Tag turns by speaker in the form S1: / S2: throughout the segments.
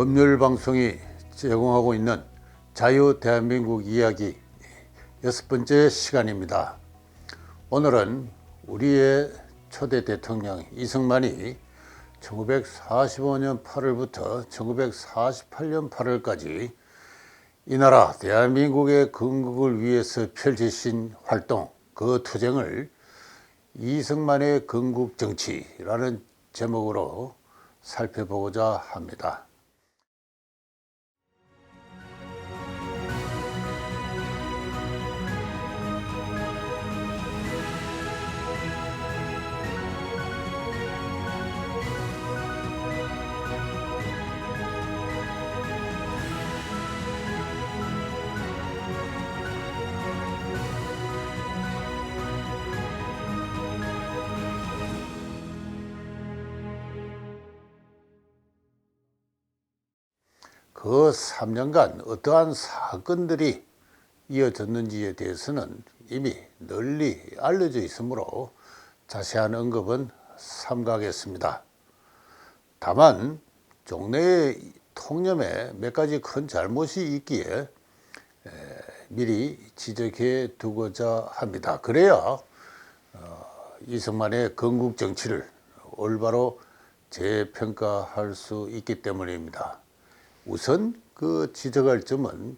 S1: 법률 방송이 제공하고 있는 자유 대한민국 이야기 6번째 시간입니다. 오늘은 우리의 초대 대통령 이승만이 1945년 8월부터 1948년 8월까지 이 나라 대한민국의 건국을 위해서 펼치신 활동, 그 투쟁을 이승만의 건국정치라는 제목으로 살펴보고자 합니다. 그 3년간 어떠한 사건들이 이어졌는지에 대해서는 이미 널리 알려져 있으므로 자세한 언급은 삼가하겠습니다. 다만 종래의 통념에 몇 가지 큰 잘못이 있기에 미리 지적해 두고자 합니다. 그래야 이승만의 건국 정치를 올바로 재평가할 수 있기 때문입니다. 우선 그 지적할 점은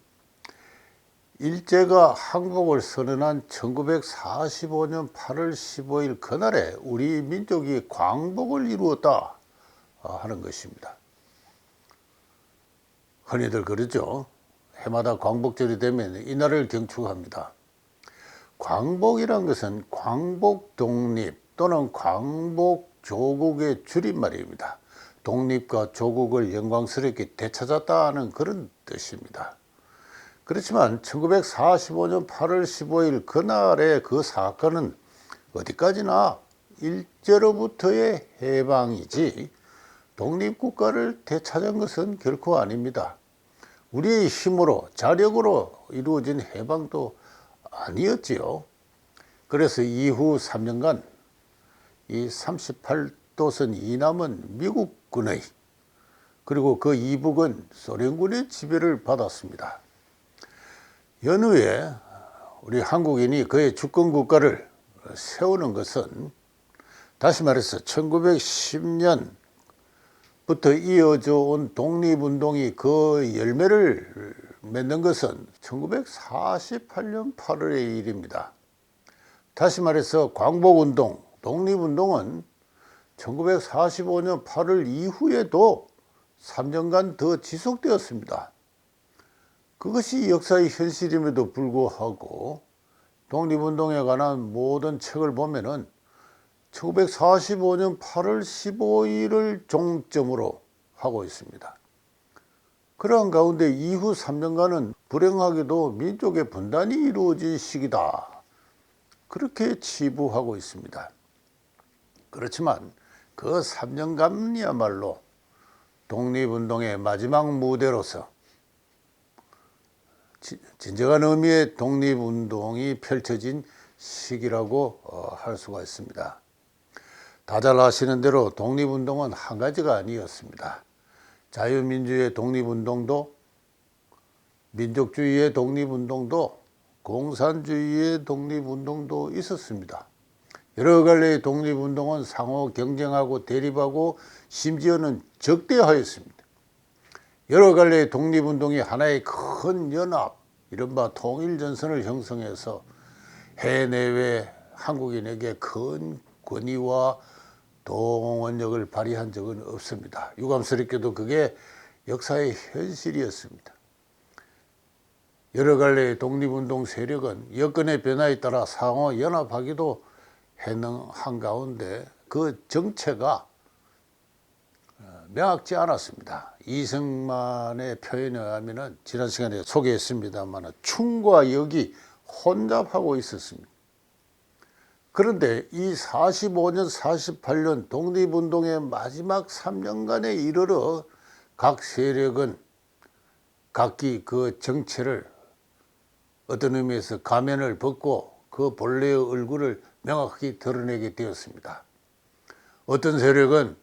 S1: 일제가 항복을 선언한 1945년 8월 15일 그날에 우리 민족이 광복을 이루었다 하는 것입니다. 흔히들 그러죠. 해마다 광복절이 되면 이날을 경축합니다. 광복이란 것은 광복독립 또는 광복조국의 줄임말입니다. 독립과 조국을 영광스럽게 되찾았다는 그런 뜻입니다. 그렇지만 1945년 8월 15일 그날의 그 사건은 어디까지나 일제로부터의 해방이지 독립국가를 되찾은 것은 결코 아닙니다. 우리의 힘으로 자력으로 이루어진 해방도 아니었지요. 그래서 이후 3년간 이 38도선 이남은 미국군의 그리고 그 이북은 소련군의 지배를 받았습니다. 연후에 우리 한국인이 그의 주권국가를 세우는 것은 다시 말해서 1910년부터 이어져 온 독립운동이 그 열매를 맺는 것은 1948년 8월의 일입니다. 다시 말해서 광복운동, 독립운동은 1945년 8월 이후에도 3년간 더 지속되었습니다. 그것이 역사의 현실임에도 불구하고 독립운동에 관한 모든 책을 보면은 1945년 8월 15일을 종점으로 하고 있습니다. 그러한 가운데 이후 3년간은 불행하게도 민족의 분단이 이루어진 시기다. 그렇게 치부하고 있습니다. 그렇지만 그 3년간이야말로 독립운동의 마지막 무대로서 진정한 의미의 독립운동이 펼쳐진 시기라고 할 수가 있습니다. 다들 아시는 대로 독립운동은 한 가지가 아니었습니다. 자유민주의 독립운동도 민족주의의 독립운동도 공산주의의 독립운동도 있었습니다. 여러 갈래의 독립운동은 상호 경쟁하고 대립하고 심지어는 적대하였습니다. 여러 갈래의 독립운동이 하나의 큰 연합, 이른바 통일전선을 형성해서 해내외 한국인에게 큰 권위와 동원력을 발휘한 적은 없습니다. 유감스럽게도 그게 역사의 현실이었습니다. 여러 갈래의 독립운동 세력은 여건의 변화에 따라 상호 연합하기도 해능한 가운데 그 정체가 명확지 않았습니다. 이승만의 표현에 의하면 지난 시간에 소개했습니다만 충과 역이 혼잡하고 있었습니다. 그런데 이 45년, 48년 독립운동의 마지막 3년간에 이르러 각 세력은 각기 그 정체를 어떤 의미에서 가면을 벗고 그 본래의 얼굴을 명확히 드러내게 되었습니다. 어떤 세력은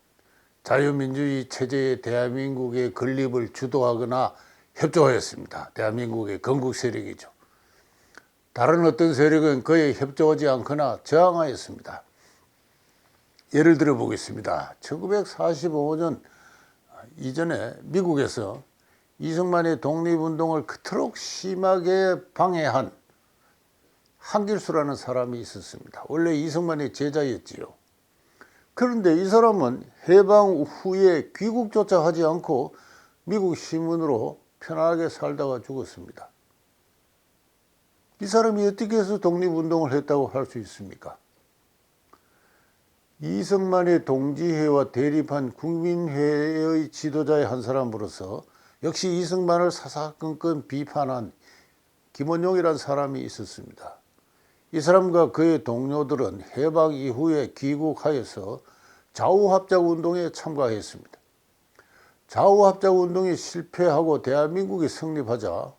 S1: 자유민주주의 체제의 대한민국의 건립을 주도하거나 협조하였습니다. 대한민국의 건국 세력이죠. 다른 어떤 세력은 그에 협조하지 않거나 저항하였습니다. 예를 들어 보겠습니다. 1945년 이전에 미국에서 이승만의 독립운동을 그토록 심하게 방해한 한길수라는 사람이 있었습니다. 원래 이승만의 제자였지요. 그런데 이 사람은 해방 후에 귀국조차 하지 않고 미국 시민으로 편하게 살다가 죽었습니다. 이 사람이 어떻게 해서 독립운동을 했다고 할 수 있습니까? 이승만의 동지회와 대립한 국민회의 지도자의 한 사람으로서 역시 이승만을 사사건건 비판한 김원용이라는 사람이 있었습니다. 이 사람과 그의 동료들은 해방 이후에 귀국하여서 좌우합작운동에 참가했습니다. 좌우합작운동이 실패하고 대한민국이 성립하자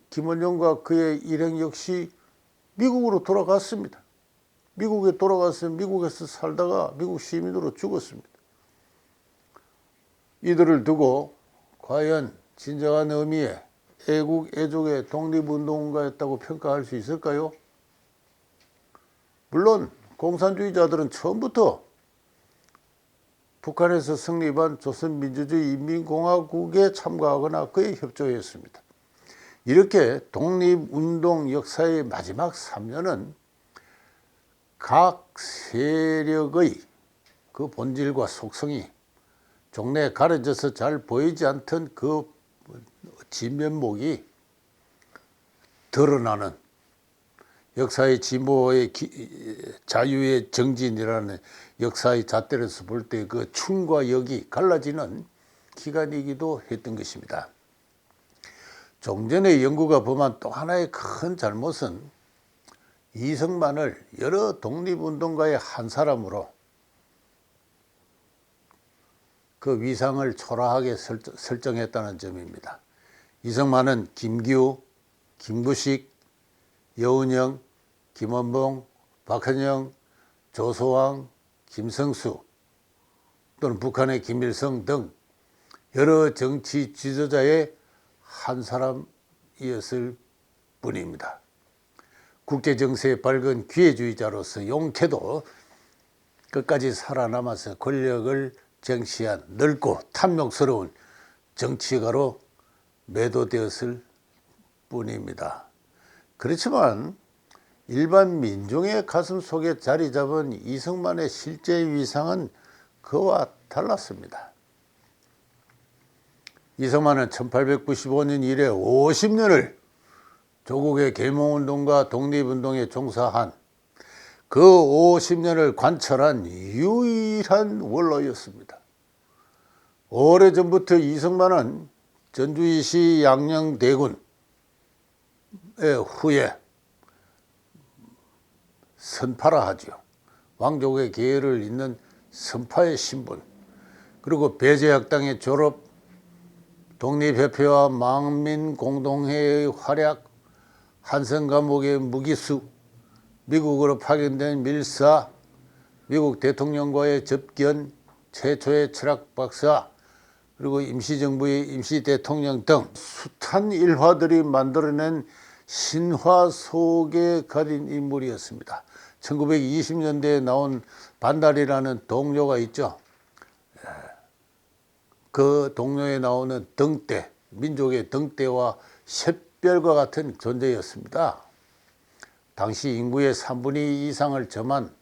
S1: 김원용과 그의 일행 역시 미국으로 돌아갔습니다. 미국에 돌아가서 미국에서 살다가 미국 시민으로 죽었습니다. 이들을 두고 과연 진정한 의미의 애국, 애족의 독립운동가였다고 평가할 수 있을까요? 물론 공산주의자들은 처음부터 북한에서 성립한 조선민주주의 인민공화국에 참가하거나 그에 협조했습니다. 이렇게 독립운동 역사의 마지막 3년은 각 세력의 그 본질과 속성이 종래에 가려져서 잘 보이지 않던 그 진면목이 드러나는 역사의 진보의 자유의 정진이라는 역사의 잣대로서 볼 때 그 춤과 역이 갈라지는 기간이기도 했던 것입니다. 종전의 연구가 범한 또 하나의 큰 잘못은 이승만을 여러 독립운동가의 한 사람으로 그 위상을 초라하게 설정했다는 점입니다. 이승만은 김기우, 김구식, 여운형, 김원봉, 박헌영, 조소왕, 김성수 또는 북한의 김일성 등 여러 정치 지도자의 한 사람이었을 뿐입니다. 국제정세에 밝은 기회주의자로서 용케도 끝까지 살아남아서 권력을 쟁취한 넓고 탐욕스러운 정치가로 매도되었을 뿐입니다. 그렇지만 일반 민중의 가슴 속에 자리 잡은 이승만의 실제 위상은 그와 달랐습니다. 이승만은 1895년 이래 50년을 조국의 계몽운동과 독립운동에 종사한 그 50년을 관철한 유일한 원로였습니다. 오래전부터 이승만은 전주이시 양녕대군의 후에 선파라 하죠. 왕족의 계열을 잇는 선파의 신분, 그리고 배제학당의 졸업, 독립협회와 망민공동회의 활약, 한성감옥의 무기수, 미국으로 파견된 밀사, 미국 대통령과의 접견, 최초의 철학 박사, 그리고 임시정부의 임시대통령 등 숱한 일화들이 만들어낸 신화 속에 가린 인물이었습니다. 1920년대에 나온 반달이라는 동료가 있죠. 그 동료에 나오는 등대, 민족의 등대와 샛별과 같은 존재였습니다. 당시 인구의 3분의 2 이상을 점한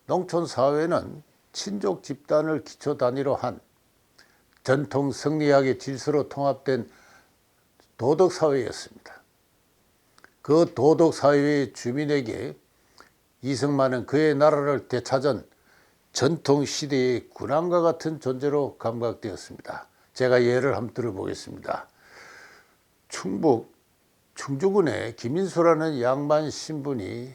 S1: 농촌 사회는 친족 집단을 기초 단위로 한 전통 성리학의 질서로 통합된 도덕 사회였습니다. 그 도덕 사회의 주민에게 이승만은 그의 나라를 되찾은 전통 시대의 군왕과 같은 존재로 감각되었습니다. 제가 예를 한번 들어보겠습니다. 충북 충주군의 김인수라는 양반 신분이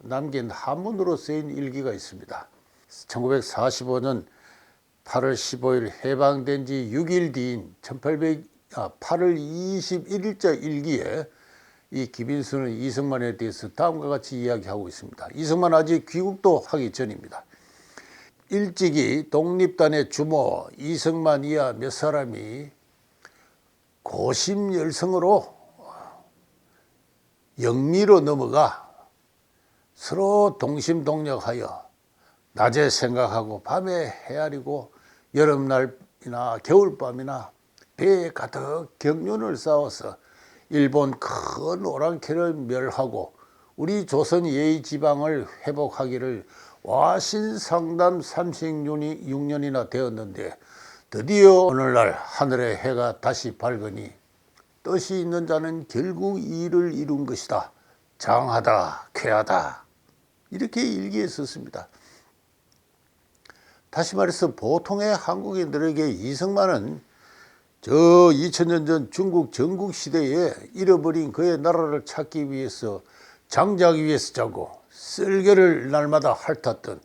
S1: 남긴 한문으로 쓰인 일기가 있습니다. 1945년 8월 15일 해방된 지 6일 뒤인 8월 21일자 일기에 이 김인수는 이승만에 대해서 다음과 같이 이야기하고 있습니다. 이승만 아직 귀국도 하기 전입니다. 일찍이 독립단의 주모 이승만 이하 몇 사람이 고심열성으로 영미로 넘어가 서로 동심동력하여 낮에 생각하고 밤에 헤아리고 여름날이나 겨울밤이나 배에 가득 경륜을 쌓아서 일본 큰 오랑캐를 멸하고 우리 조선 예의지방을 회복하기를 와신상담 36년이나 되었는데 드디어 오늘날 하늘의 해가 다시 밝으니 뜻이 있는 자는 결국 이를 이룬 것이다. 장하다, 쾌하다. 이렇게 일기에 썼습니다. 다시 말해서 보통의 한국인들에게 이승만은 저 2000년 전 중국 전국시대에 잃어버린 그의 나라를 찾기 위해서 장작 위에서 자고 쓸개를 날마다 핥았던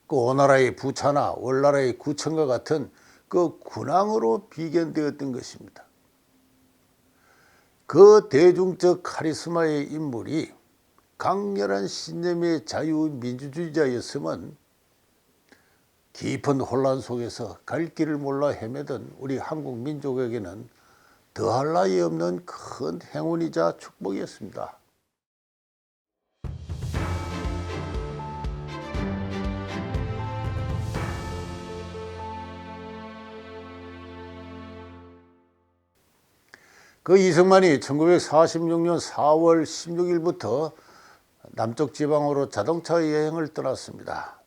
S1: 그 오나라의 부차나 월나라의 구천과 같은 그 군왕으로 비견되었던 것입니다. 그 대중적 카리스마의 인물이 강렬한 신념의 자유민주주의자였으면 깊은 혼란 속에서 갈 길을 몰라 헤매던 우리 한국 민족에게는 더할 나위 없는 큰 행운이자 축복이었습니다. 그 이승만이 1946년 4월 16일부터 남쪽 지방으로 자동차 여행을 떠났습니다.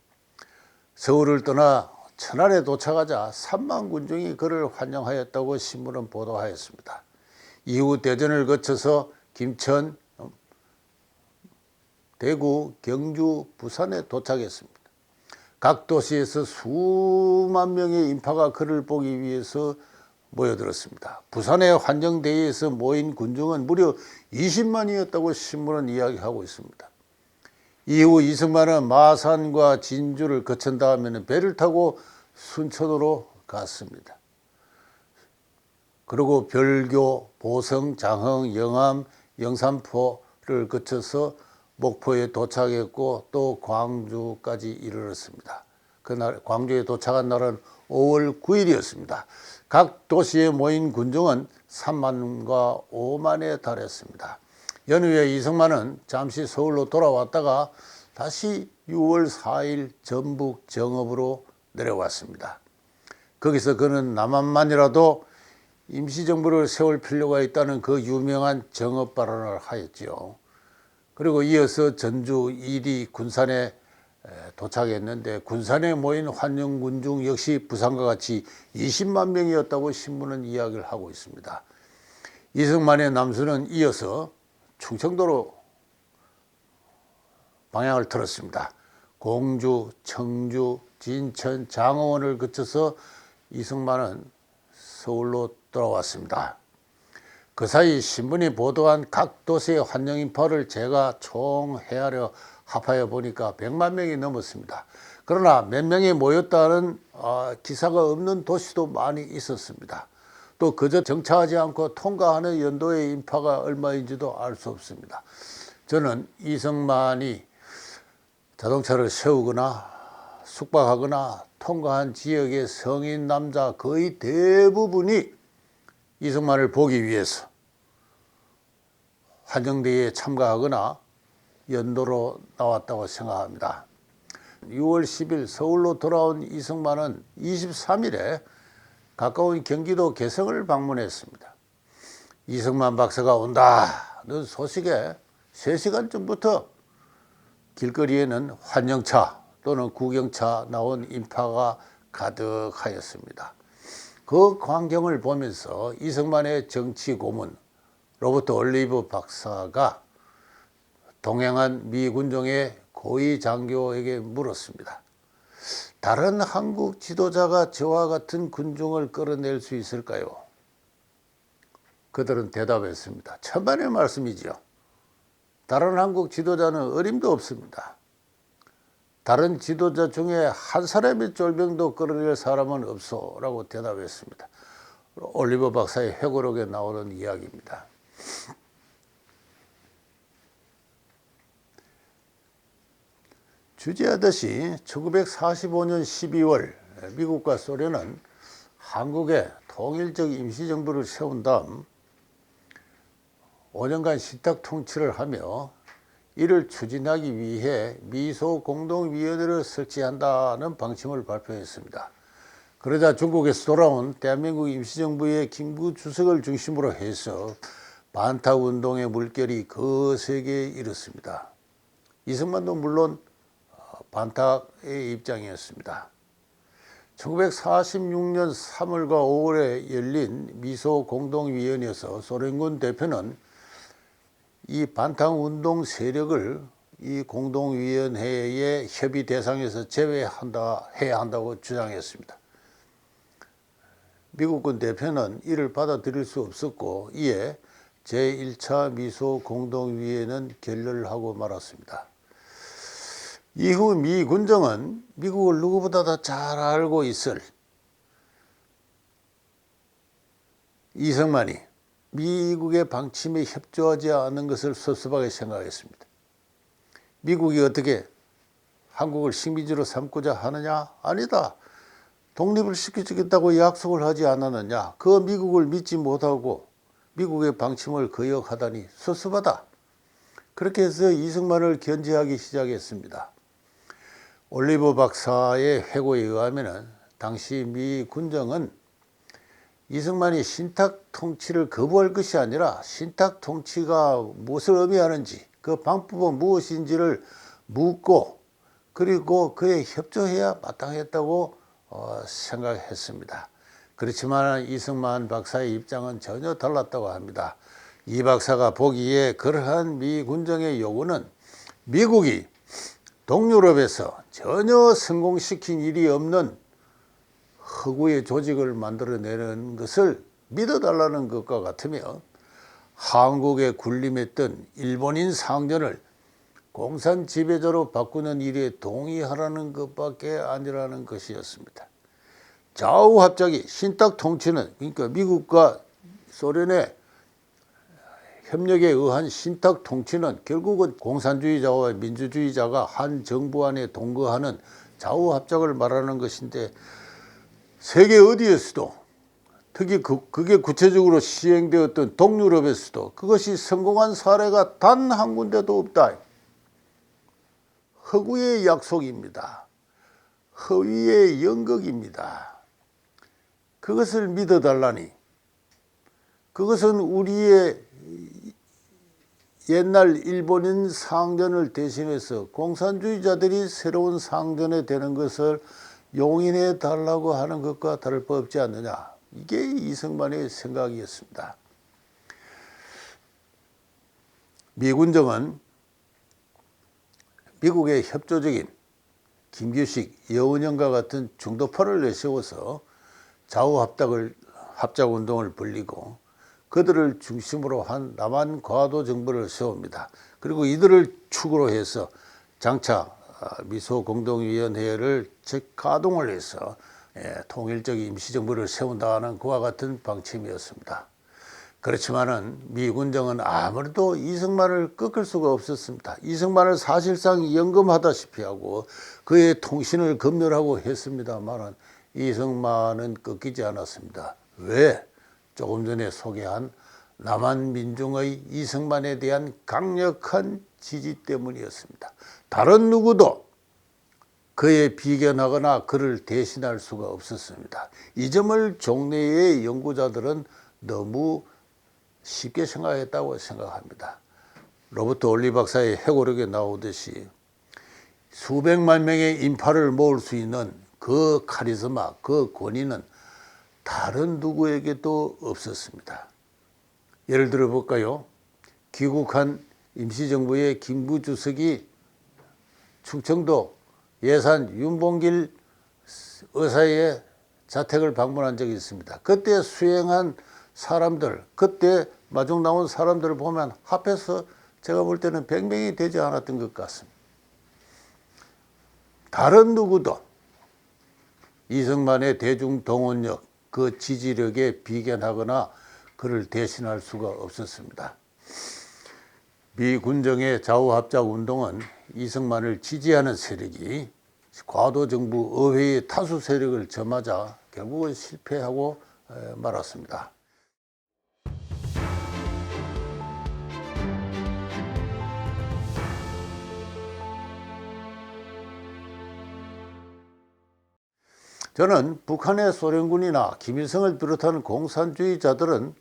S1: 서울을 떠나 천안에 도착하자 3만 군중이 그를 환영하였다고 신문은 보도하였습니다. 이후 대전을 거쳐서 김천, 대구, 경주, 부산에 도착했습니다. 각 도시에서 수만 명의 인파가 그를 보기 위해서 모여들었습니다. 부산의 환정대회에서 모인 군중은 무려 20만이었다고 신문은 이야기하고 있습니다. 이후 이승만은 마산과 진주를 거친 다음에는 배를 타고 순천으로 갔습니다. 그리고 별교, 보성, 장흥, 영암, 영산포를 거쳐서 목포에 도착했고 또 광주까지 이르렀습니다. 그날 광주에 도착한 날은 5월 9일이었습니다. 각 도시에 모인 군중은 3만과 5만에 달했습니다. 연후에 이승만은 잠시 서울로 돌아왔다가 다시 6월 4일 전북 정읍으로 내려왔습니다. 거기서 그는 남한만이라도 임시정부를 세울 필요가 있다는 그 유명한 정읍 발언을 하였지요. 그리고 이어서 전주, 이리, 군산에 도착했는데 군산에 모인 환영군중 역시 부산과 같이 20만 명이었다고 신문은 이야기를 하고 있습니다. 이승만의 남수는 이어서 충청도로 방향을 틀었습니다. 공주, 청주, 진천, 장어원을 거쳐서 이승만은 서울로 돌아왔습니다. 그 사이 신문이 보도한 각 도시의 환영인파를 제가 총 헤아려 합하여 보니까 100만 명이 넘었습니다. 그러나 몇 명이 모였다는 기사가 없는 도시도 많이 있었습니다. 또 그저 정차하지 않고 통과하는 연도의 인파가 얼마인지도 알 수 없습니다. 저는 이승만이 자동차를 세우거나 숙박하거나 통과한 지역의 성인 남자 거의 대부분이 이승만을 보기 위해서 환영대회에 참가하거나 연도로 나왔다고 생각합니다. 6월 10일 서울로 돌아온 이승만은 23일에 가까운 경기도 개성을 방문했습니다. 이승만 박사가 온다는 소식에 3시간 전부터 길거리에는 환영차 또는 구경차 나온 인파가 가득하였습니다. 그 광경을 보면서 이승만의 정치 고문 로버트 올리브 박사가 동행한 미 군종의 고위 장교에게 물었습니다. 다른 한국 지도자가 저와 같은 군중을 끌어낼 수 있을까요? 그들은 대답했습니다. 천만의 말씀이지요. 다른 한국 지도자는 어림도 없습니다. 다른 지도자 중에 한 사람의 쫄병도 끌어낼 사람은 없소 라고 대답했습니다. 올리버 박사의 회고록에 나오는 이야기입니다. 주제하듯이 1945년 12월 미국과 소련은 한국에 통일적 임시정부를 세운 다음 5년간 신탁 통치를 하며 이를 추진하기 위해 미소공동위원회를 설치한다는 방침을 발표했습니다. 그러자 중국에서 돌아온 대한민국 임시정부의 김구 주석을 중심으로 해서 반탁운동의 물결이 거세게 일었습니다. 이승만도 물론 반탁의 입장이었습니다. 1946년 3월과 5월에 열린 미소공동위원회에서 소련군 대표는 이 반탁운동 세력을 이 공동위원회의 협의 대상에서 제외해야 한다고 주장했습니다. 미국군 대표는 이를 받아들일 수 없었고 이에 제1차 미소공동위원회는 결렬하고 말았습니다. 이후 미 군정은 미국을 누구보다 더 잘 알고 있을 이승만이 미국의 방침에 협조하지 않는 것을 섭섭하게 생각했습니다. 미국이 어떻게 한국을 식민지로 삼고자 하느냐? 아니다. 독립을 시켜주겠다고 약속을 하지 않았느냐? 그 미국을 믿지 못하고 미국의 방침을 거역하다니 섭섭하다. 그렇게 해서 이승만을 견제하기 시작했습니다. 올리버 박사의 회고에 의하면 당시 미 군정은 이승만이 신탁 통치를 거부할 것이 아니라 신탁 통치가 무엇을 의미하는지 그 방법은 무엇인지를 묻고 그리고 그에 협조해야 마땅했다고 생각했습니다. 그렇지만 이승만 박사의 입장은 전혀 달랐다고 합니다. 이 박사가 보기에 그러한 미 군정의 요구는 미국이 동유럽에서 전혀 성공시킨 일이 없는 허구의 조직을 만들어내는 것을 믿어달라는 것과 같으며 한국의 군림했던 일본인 상전을 공산 지배자로 바꾸는 일에 동의하라는 것밖에 아니라는 것이었습니다. 좌우합작이 신탁 통치는 그러니까 미국과 소련의 협력에 의한 신탁 통치는 결국은 공산주의자와 민주주의자가 한 정부 안에 동거하는 좌우합작을 말하는 것인데 세계 어디에서도 특히 그게 구체적으로 시행되었던 동유럽에서도 그것이 성공한 사례가 단 한 군데도 없다. 허구의 약속입니다. 허위의 연극입니다. 그것을 믿어달라니 그것은 우리의 옛날 일본인 상전을 대신해서 공산주의자들이 새로운 상전이 되는 것을 용인해 달라고 하는 것과 다를 바 없지 않느냐. 이게 이승만의 생각이었습니다. 미군정은 미국의 협조적인 김규식, 여운형과 같은 중도파를 내세워서 좌우합작운동을 벌리고 그들을 중심으로 한 남한 과도 정부를 세웁니다. 그리고 이들을 축으로 해서 장차 미소공동위원회를 재가동을 해서 통일적 임시정부를 세운다는 그와 같은 방침이었습니다. 그렇지만은 미군정은 아무래도 이승만을 꺾을 수가 없었습니다. 이승만을 사실상 연금하다시피 하고 그의 통신을 검열하고 했습니다만 이승만은 꺾이지 않았습니다. 왜? 조금 전에 소개한 남한 민중의 이승만에 대한 강력한 지지 때문이었습니다. 다른 누구도 그에 비견하거나 그를 대신할 수가 없었습니다. 이 점을 종래의 연구자들은 너무 쉽게 생각했다고 생각합니다. 로버트 올리 박사의 해고록에 나오듯이 수백만 명의 인파를 모을 수 있는 그 카리스마, 그 권위는 다른 누구에게도 없었습니다. 예를 들어 볼까요? 귀국한 임시정부의 김구 주석이 충청도 예산 윤봉길 의사의 자택을 방문한 적이 있습니다. 그때 수행한 사람들, 그때 마중 나온 사람들을 보면 합해서 제가 볼 때는 100명이 되지 않았던 것 같습니다. 다른 누구도 이승만의 대중동원력, 그 지지력에 비견하거나 그를 대신할 수가 없었습니다. 미 군정의 좌우합작 운동은 이승만을 지지하는 세력이 과도 정부 의회의 다수 세력을 점하자 결국은 실패하고 말았습니다. 저는 북한의 소련군이나 김일성을 비롯한 공산주의자들은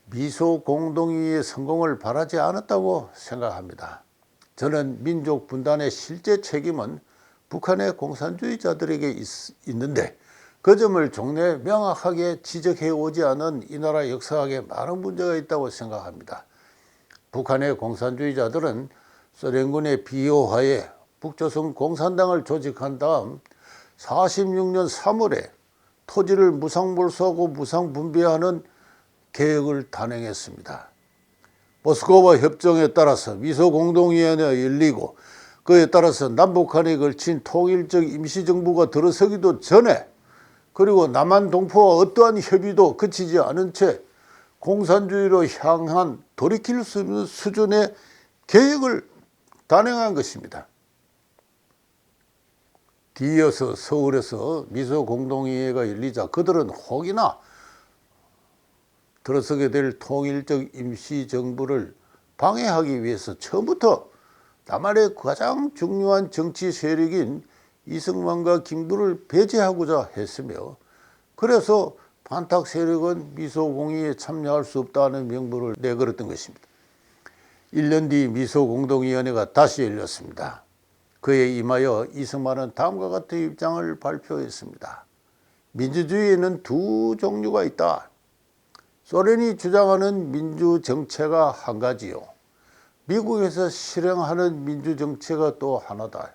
S1: 미소 공동위의 성공을 바라지 않았다고 생각합니다. 저는 민족 분단의 실제 책임은 북한의 공산주의자들에게 있는데 그 점을 종래 명확하게 지적해 오지 않은 이 나라 역사학에 많은 문제가 있다고 생각합니다. 북한의 공산주의자들은 소련군의 비호하에 북조선 공산당을 조직한 다음 46년 3월에 토지를 무상몰수하고 무상분배하는 계획을 단행했습니다. 모스크바 협정에 따라서 미소공동위원회가 열리고 그에 따라서 남북한에 걸친 통일적 임시정부가 들어서기도 전에 그리고 남한 동포와 어떠한 협의도 그치지 않은 채 공산주의로 향한 돌이킬 수 없는 수준의 계획을 단행한 것입니다. 뒤이어서 서울에서 미소공동위원회가 열리자 그들은 혹이나 들어서게 될 통일적 임시정부를 방해하기 위해서 처음부터 남한의 가장 중요한 정치 세력인 이승만과 김구를 배제하고자 했으며 그래서 반탁 세력은 미소공의에 참여할 수 없다는 명분을 내걸었던 것입니다. 1년 뒤 미소공동위원회가 다시 열렸습니다. 그에 임하여 이승만은 다음과 같은 입장을 발표했습니다. 민주주의에는 두 종류가 있다. 소련이 주장하는 민주정체가 한 가지요. 미국에서 실행하는 민주정체가 또 하나다.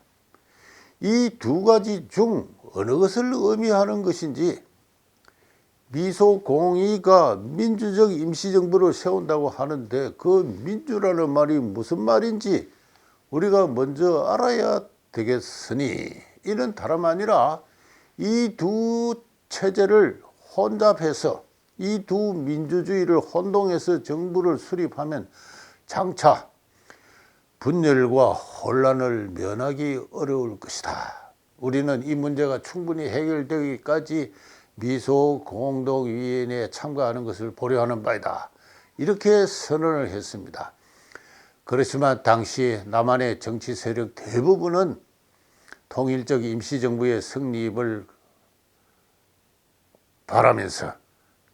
S1: 이 두 가지 중 어느 것을 의미하는 것인지 미소공의가 민주적 임시정부를 세운다고 하는데 그 민주라는 말이 무슨 말인지 우리가 먼저 알아야 되겠으니 이는 다름 아니라 이 두 체제를 혼잡해서 이 두 민주주의를 혼동해서 정부를 수립하면 장차 분열과 혼란을 면하기 어려울 것이다. 우리는 이 문제가 충분히 해결되기까지 미소공동위원회에 참가하는 것을 고려하는 바이다. 이렇게 선언을 했습니다. 그렇지만 당시 남한의 정치 세력 대부분은 통일적 임시정부의 성립을 바라면서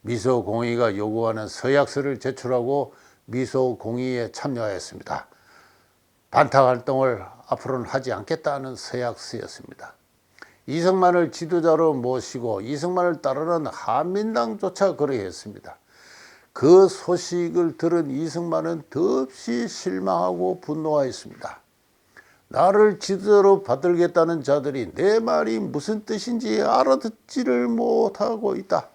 S1: 미소공의가 요구하는 서약서를 제출하고 미소공의에 참여하였습니다. 반탁활동을 앞으로는 하지 않겠다는 서약서였습니다. 이승만을 지도자로 모시고 이승만을 따르는 한민당조차 그러했습니다. 그 소식을 들은 이승만은 더없이 실망하고 분노하였습니다. 나를 지도자로 받들겠다는 자들이 내 말이 무슨 뜻인지 알아듣지를 못하고 있다.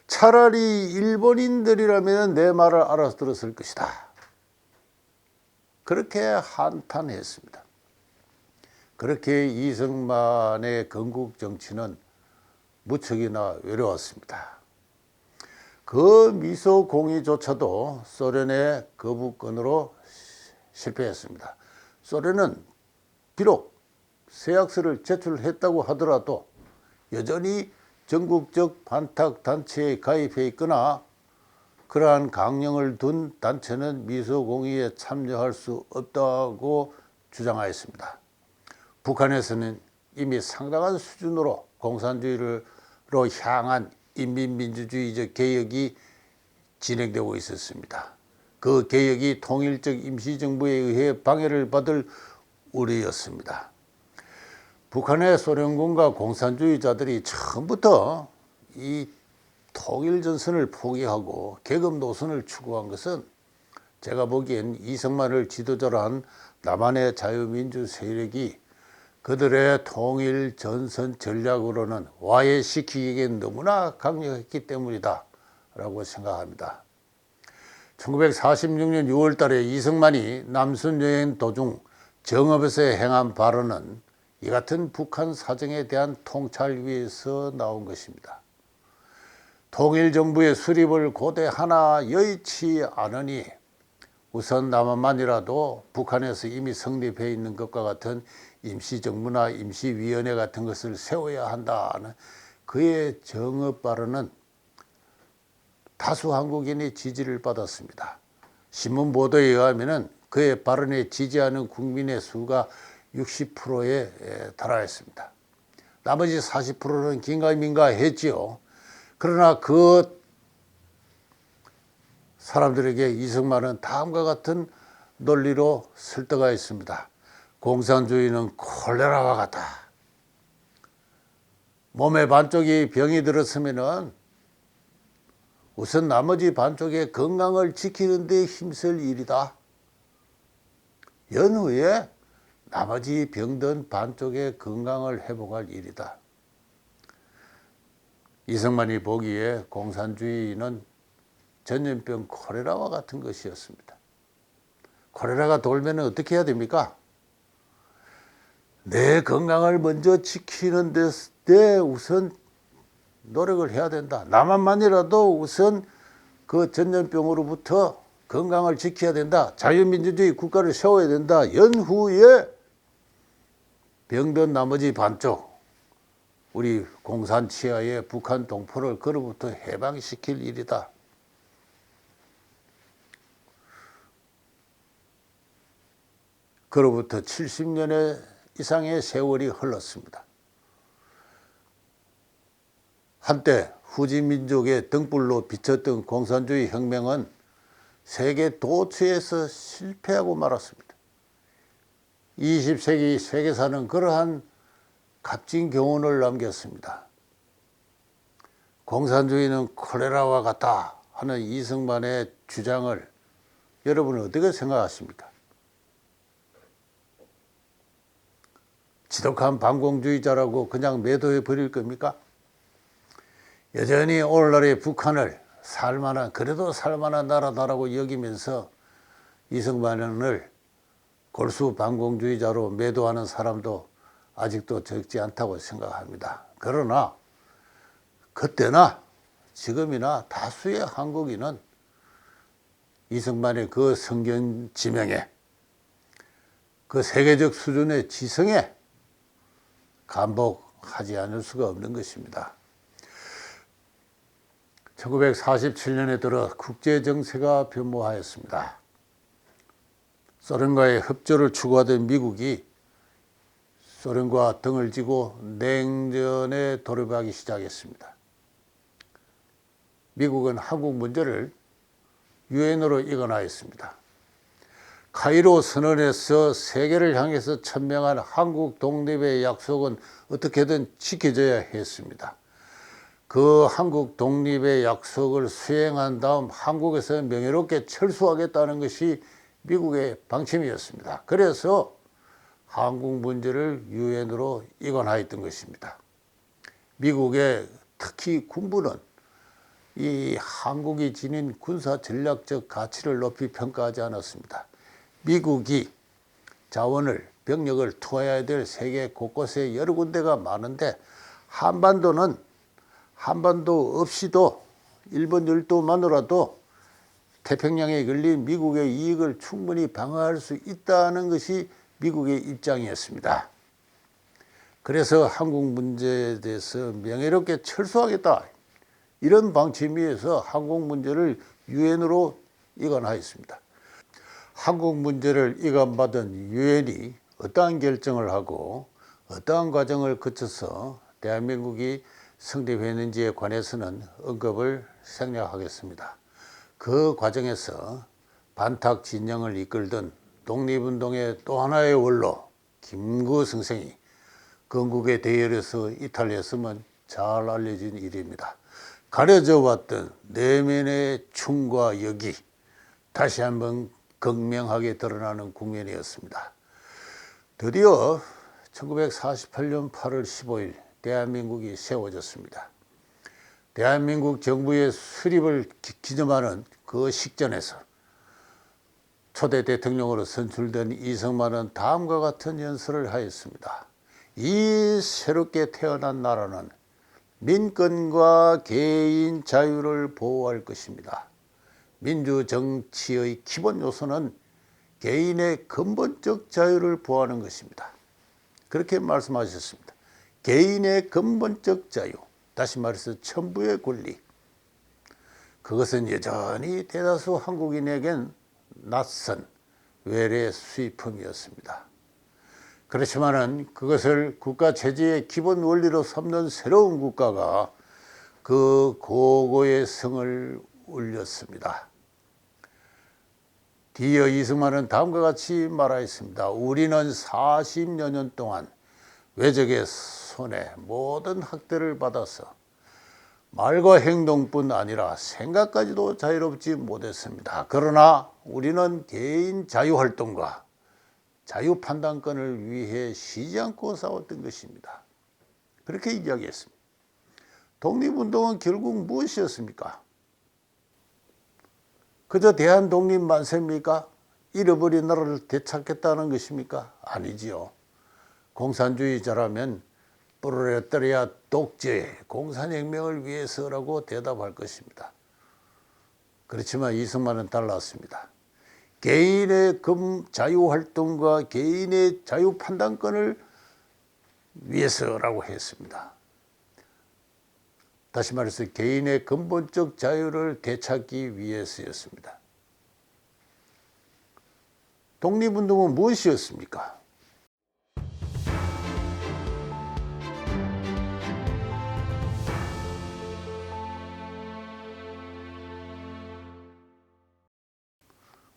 S1: 차라리 일본인들이라면 내 말을 알아들었을 것이다. 그렇게 한탄했습니다. 그렇게 이승만의 건국 정치는 무척이나 외로웠습니다. 그 미소공의조차도 소련의 거부권으로 실패했습니다. 소련은 비록 서약서를 제출했다고 하더라도 여전히 전국적 반탁 단체에 가입해 있거나 그러한 강령을 둔 단체는 미소공의에 참여할 수 없다고 주장하였습니다. 북한에서는 이미 상당한 수준으로 공산주의로 향한 인민민주주의적 개혁이 진행되고 있었습니다. 그 개혁이 통일적 임시정부에 의해 방해를 받을 우려였습니다. 북한의 소련군과 공산주의자들이 처음부터 이 통일전선을 포기하고 계급 노선을 추구한 것은 제가 보기엔 이승만을 지도자로 한 남한의 자유민주 세력이 그들의 통일전선 전략으로는 와해시키기엔 너무나 강력했기 때문이다 라고 생각합니다. 1946년 6월 달에 이승만이 남순 여행 도중 정읍에서 행한 발언은 이 같은 북한 사정에 대한 통찰 위에서 나온 것입니다. 통일정부의 수립을 고대하나 여의치 않으니 우선 남한만이라도 북한에서 이미 성립해 있는 것과 같은 임시정부나 임시위원회 같은 것을 세워야 한다는 그의 정업 발언은 다수 한국인의 지지를 받았습니다. 신문 보도에 의하면 그의 발언에 지지하는 국민의 수가 60%에 달하였습니다. 나머지 40%는 긴가민가 했지요. 그러나 그 사람들에게 이승만은 다음과 같은 논리로 설득하였습니다. 공산주의는 콜레라와 같다. 몸의 반쪽이 병이 들었으면 우선 나머지 반쪽의 건강을 지키는 데 힘쓸 일이다. 연후에 나머지 병든 반쪽의 건강을 회복할 일이다. 이승만이 보기에 공산주의는 전염병 콜레라와 같은 것이었습니다. 콜레라가 돌면 어떻게 해야 됩니까? 내 건강을 먼저 지키는 데 우선 노력을 해야 된다. 나만만이라도 우선 그 전염병으로부터 건강을 지켜야 된다. 자유민주주의 국가를 세워야 된다. 연후에 병든 나머지 반쪽, 우리 공산 치하의 북한 동포를 그로부터 해방시킬 일이다. 그로부터 70년의 이상의 세월이 흘렀습니다. 한때 후진민족의 등불로 비쳤던 공산주의 혁명은 세계 도처에서 실패하고 말았습니다. 20세기 세계사는 그러한 값진 교훈을 남겼습니다. 공산주의는 콜레라와 같다 하는 이승만의 주장을 여러분은 어떻게 생각하십니까? 지독한 반공주의자라고 그냥 매도해 버릴 겁니까? 여전히 오늘날의 북한을 그래도 살만한 나라다라고 여기면서 이승만을 골수 반공주의자로 매도하는 사람도 아직도 적지 않다고 생각합니다. 그러나 그때나 지금이나 다수의 한국인은 이승만의 그 성경 지명에, 그 세계적 수준의 지성에 감복하지 않을 수가 없는 것입니다. 1947년에 들어 국제정세가 변모하였습니다. 소련과의 협조를 추구하던 미국이 소련과 등을 지고 냉전에 돌입하기 시작했습니다. 미국은 한국 문제를 유엔으로 이관하였습니다. 카이로 선언에서 세계를 향해서 천명한 한국 독립의 약속은 어떻게든 지켜져야 했습니다. 그 한국 독립의 약속을 수행한 다음 한국에서 명예롭게 철수하겠다는 것이 미국의 방침이었습니다. 그래서 한국 문제를 유엔으로 이관하였던 것입니다. 미국의 특히 군부는 이 한국이 지닌 군사 전략적 가치를 높이 평가하지 않았습니다. 미국이 자원을, 병력을 투하해야 될 세계 곳곳에 여러 군데가 많은데 한반도 없이도 일본 열도만으로도 태평양에 걸린 미국의 이익을 충분히 방어할 수 있다는 것이 미국의 입장이었습니다. 그래서 한국 문제에 대해서 명예롭게 철수하겠다, 이런 방침위에서 한국 문제를 유엔으로 이관하였습니다. 한국 문제를 이관받은 유엔이 어떠한 결정을 하고 어떠한 과정을 거쳐서 대한민국이 성립했는지에 관해서는 언급을 생략하겠습니다. 그 과정에서 반탁 진영을 이끌던 독립운동의 또 하나의 원로 김구성생이 건국의 대열에서 이탈했음은 잘 알려진 일입니다. 가려져 왔던 내면의 충과 역이 다시 한번 극명하게 드러나는 국면이었습니다. 드디어 1948년 8월 15일 대한민국이 세워졌습니다. 대한민국 정부의 수립을 기념하는 그 식전에서 초대 대통령으로 선출된 이승만은 다음과 같은 연설을 하였습니다. 이 새롭게 태어난 나라는 민권과 개인 자유를 보호할 것입니다. 민주정치의 기본 요소는 개인의 근본적 자유를 보호하는 것입니다. 그렇게 말씀하셨습니다. 개인의 근본적 자유, 다시 말해서 천부의 권리. 그것은 여전히 대다수 한국인에겐 낯선 외래 수입품이었습니다. 그렇지만은 그것을 국가 체제의 기본 원리로 삼는 새로운 국가가 그 고고의 성을 울렸습니다. 뒤이어 이승만은 다음과 같이 말하였습니다. 우리는 40여 년 동안 외적의 손에 모든 학대를 받아서 말과 행동뿐 아니라 생각까지도 자유롭지 못했습니다. 그러나 우리는 개인 자유활동과 자유판단권을 위해 쉬지 않고 싸웠던 것입니다. 그렇게 이야기했습니다. 독립운동은 결국 무엇이었습니까? 그저 대한독립 만세입니까? 잃어버린 나라를 되찾겠다는 것입니까? 아니지요. 공산주의자라면 프롤레타리아 독재, 공산혁명을 위해서라고 대답할 것입니다. 그렇지만 이승만은 달랐습니다. 개인의 자유활동과 개인의 자유판단권을 위해서라고 했습니다. 다시 말해서 개인의 근본적 자유를 되찾기 위해서였습니다. 독립운동은 무엇이었습니까?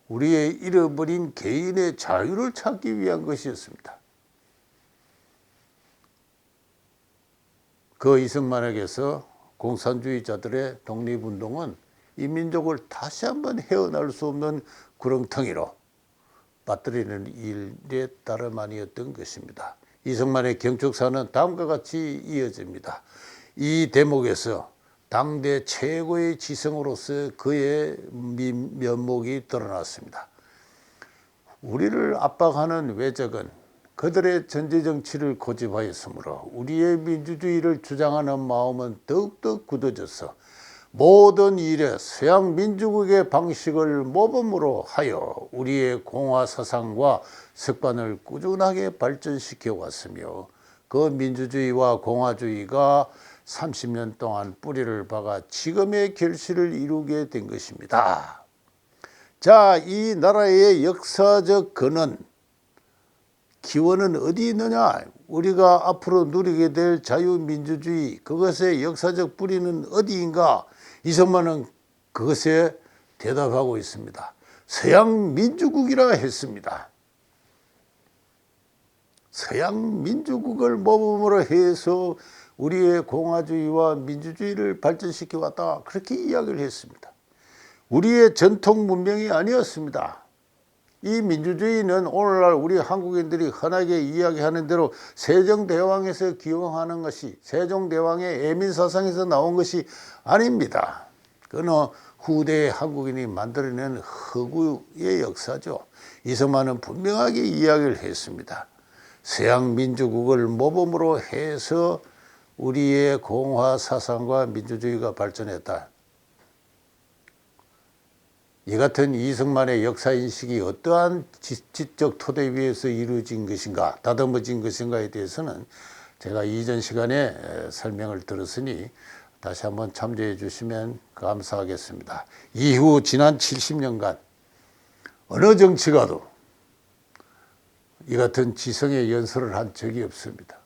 S1: 우리의 잃어버린 개인의 자유를 찾기 위한 것이었습니다. 그 이승만에게서 공산주의자들의 독립운동은 이 민족을 다시 한번 헤어날 수 없는 구렁텅이로 빠뜨리는 일에 다름 아니었던 것입니다. 이승만의 경축사는 다음과 같이 이어집니다. 이 대목에서 당대 최고의 지성으로서 그의 면목이 드러났습니다. 우리를 압박하는 외적은 그들의 전제정치를 고집하였으므로 우리의 민주주의를 주장하는 마음은 더욱더 굳어져서 모든 일에 서양 민주국의 방식을 모범으로 하여 우리의 공화 사상과 습관을 꾸준하게 발전시켜 왔으며 그 민주주의와 공화주의가 30년 동안 뿌리를 박아 지금의 결실을 이루게 된 것입니다. 자, 이 나라의 역사적 근원, 기원은 어디 있느냐? 우리가 앞으로 누리게 될 자유민주주의, 그것의 역사적 뿌리는 어디인가? 이승만은 그것에 대답하고 있습니다. 서양 민주국이라 했습니다. 서양 민주국을 모범으로 해서 우리의 공화주의와 민주주의를 발전시켜 왔다. 그렇게 이야기를 했습니다. 우리의 전통 문명이 아니었습니다. 이 민주주의는 오늘날 우리 한국인들이 흔하게 이야기하는 대로 세종대왕에서 기원하는 것이, 세종대왕의 애민사상에서 나온 것이 아닙니다. 그는 후대의 한국인이 만들어낸 허구의 역사죠. 이승만은 분명하게 이야기를 했습니다. 서양 민주국을 모범으로 해서 우리의 공화 사상과 민주주의가 발전했다. 이 같은 이승만의 역사인식이 어떠한 지적 토대 위에서 이루어진 것인가, 다듬어진 것인가에 대해서는 제가 이전 시간에 설명을 들었으니 다시 한번 참조해 주시면 감사하겠습니다. 이후 지난 70년간 어느 정치가도 이 같은 지성의 연설을 한 적이 없습니다.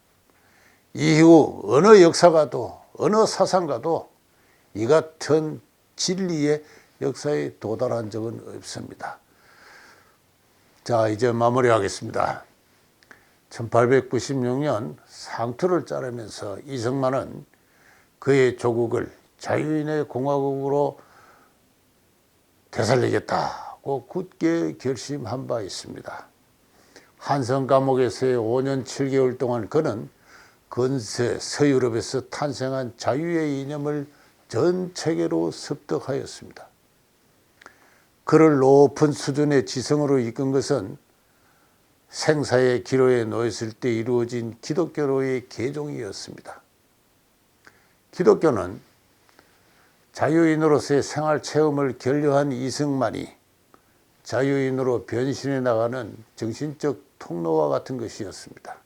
S1: 이후 어느 역사가도, 어느 사상가도 이 같은 진리의 역사에 도달한 적은 없습니다. 자, 이제 마무리하겠습니다. 1896년 상투를 자르면서 이승만은 그의 조국을 자유인의 공화국으로 되살리겠다고 굳게 결심한 바 있습니다. 한성 감옥에서의 5년 7개월 동안 그는 근세 서유럽에서 탄생한 자유의 이념을 전 체계로 습득하였습니다. 그를 높은 수준의 지성으로 이끈 것은 생사의 기로에 놓였을 때 이루어진 기독교로의 개종이었습니다. 기독교는 자유인으로서의 생활 체험을 결여한 이승만이 자유인으로 변신해 나가는 정신적 통로와 같은 것이었습니다.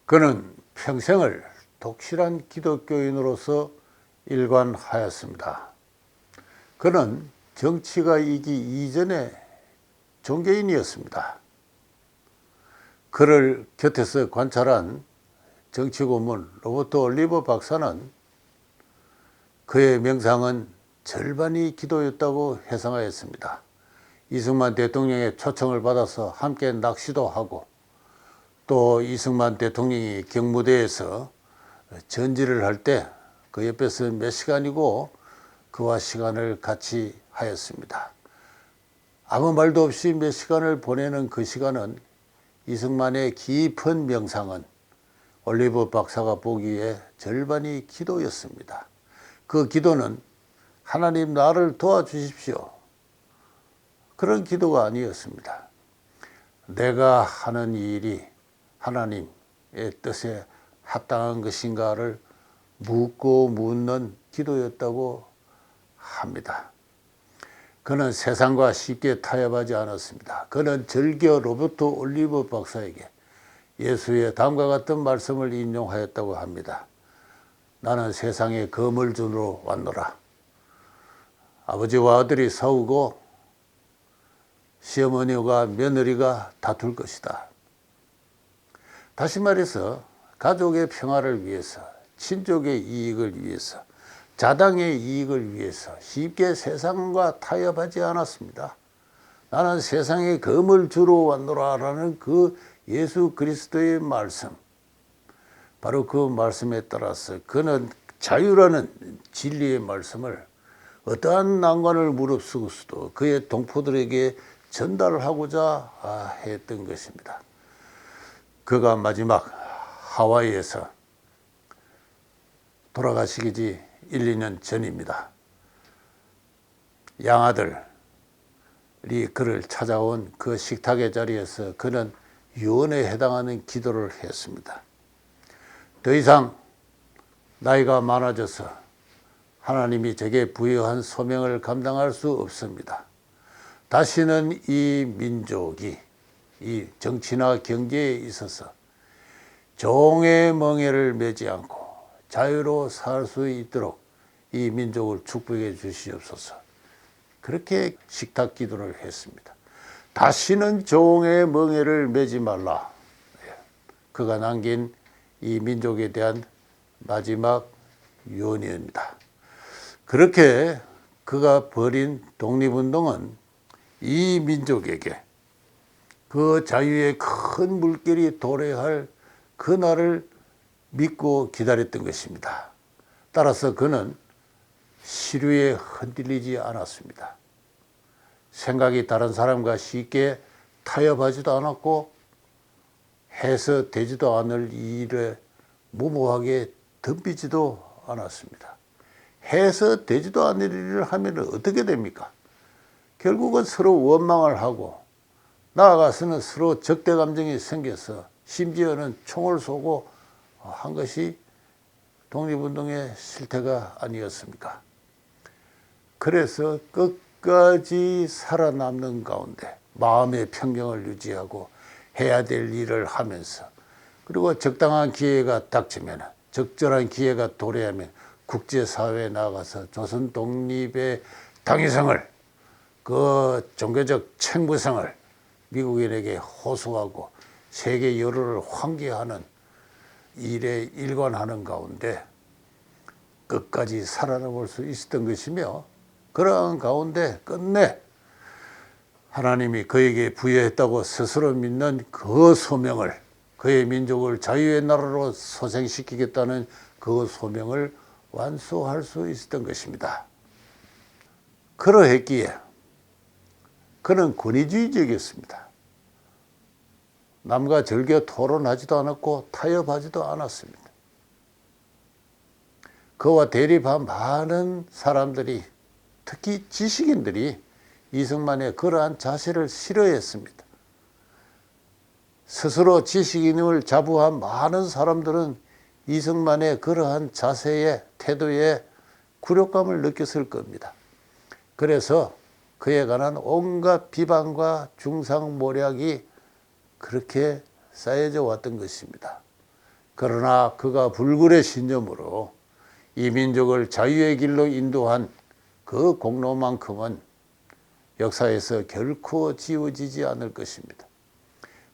S1: 그는 평생을 독실한 기독교인으로서 일관하였습니다. 그는 정치가 이기 이전에 종교인이었습니다. 그를 곁에서 관찰한 정치고문 로버트 올리버 박사는 그의 명상은 절반이 기도였다고 해석하였습니다. 이승만 대통령의 초청을 받아서 함께 낚시도 하고 또 이승만 대통령이 경무대에서 전지를 할 때 그 옆에서 몇 시간이고 그와 시간을 같이 하였습니다. 아무 말도 없이 몇 시간을 보내는 그 시간은 이승만의 깊은 명상은 올리버 박사가 보기에 절반이 기도였습니다. 그 기도는 하나님 나를 도와주십시오. 그런 기도가 아니었습니다. 내가 하는 이 일이 하나님의 뜻에 합당한 것인가를 묻고 묻는 기도였다고 합니다. 그는 세상과 쉽게 타협하지 않았습니다. 그는 절겨 로버트 올리버 박사에게 예수의 다음과 같은 말씀을 인용하였다고 합니다. 나는 세상에 검을 주러 왔노라. 아버지와 아들이 싸우고 시어머니와 며느리가 다툴 것이다. 다시 말해서 가족의 평화를 위해서, 친족의 이익을 위해서, 자당의 이익을 위해서 쉽게 세상과 타협하지 않았습니다. 나는 세상에 검을 주러 왔노라라는 그 예수 그리스도의 말씀, 바로 그 말씀에 따라서 그는 자유라는 진리의 말씀을 어떠한 난관을 무릅쓰고서도 그의 동포들에게 전달하고자 했던 것입니다. 그가 마지막 하와이에서 돌아가시기 1, 2년 전입니다. 양아들이 그를 찾아온 그 식탁의 자리에서 그는 유언에 해당하는 기도를 했습니다. 더 이상 나이가 많아져서 하나님이 제게 부여한 소명을 감당할 수 없습니다. 다시는 이 민족이 이 정치나 경제에 있어서 종의 멍에를 매지 않고 자유로 살 수 있도록 이 민족을 축복해 주시옵소서. 그렇게 식탁 기도를 했습니다. 다시는 종의 멍에를 매지 말라. 그가 남긴 이 민족에 대한 마지막 유언입니다. 그렇게 그가 벌인 독립운동은 이 민족에게 그 자유의 큰 물결이 도래할 그날을 믿고 기다렸던 것입니다. 따라서 그는 시류에 흔들리지 않았습니다. 생각이 다른 사람과 쉽게 타협하지도 않았고 해서 되지도 않을 일에 무모하게 덤비지도 않았습니다. 해서 되지도 않을 일을 하면 어떻게 됩니까? 결국은 서로 원망을 하고 나아가서는 서로 적대 감정이 생겨서 심지어는 총을 쏘고 한 것이 독립운동의 실태가 아니었습니까? 그래서 끝까지 살아남는 가운데 마음의 평정을 유지하고 해야 될 일을 하면서 그리고 적당한 기회가 닥치면 적절한 기회가 도래하면 국제사회에 나가서 조선 독립의 당위성을 그 종교적 책무성을 미국인에게 호소하고 세계 여론을 환기하는 일에 일관하는 가운데 끝까지 살아남을 수 있었던 것이며 그러한 가운데 끝내 하나님이 그에게 부여했다고 스스로 믿는 그 소명을 그의 민족을 자유의 나라로 소생시키겠다는 그 소명을 완수할 수 있었던 것입니다. 그러했기에 그는 권위주의적이었습니다. 남과 절개 토론하지도 않았고 타협하지도 않았습니다. 그와 대립한 많은 사람들이 특히 지식인들이 이승만의 그러한 자세를 싫어했습니다. 스스로 지식인을 자부한 많은 사람들은 이승만의 그러한 자세에 태도에 굴욕감을 느꼈을 겁니다. 그래서 그에 관한 온갖 비방과 중상모략이 그렇게 쌓여져 왔던 것입니다. 그러나 그가 불굴의 신념으로 이 민족을 자유의 길로 인도한 그 공로만큼은 역사에서 결코 지워지지 않을 것입니다.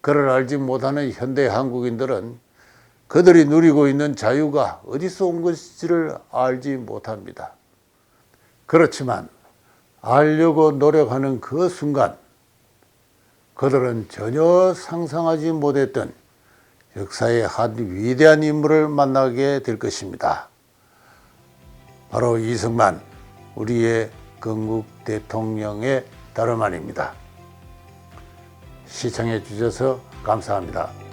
S1: 그를 알지 못하는 현대 한국인들은 그들이 누리고 있는 자유가 어디서 온 것인지를 알지 못합니다. 그렇지만 알려고 노력하는 그 순간 그들은 전혀 상상하지 못했던 역사의 한 위대한 인물을 만나게 될 것입니다. 바로 이승만, 우리의 건국 대통령의 다름 아닙니다. 시청해 주셔서 감사합니다.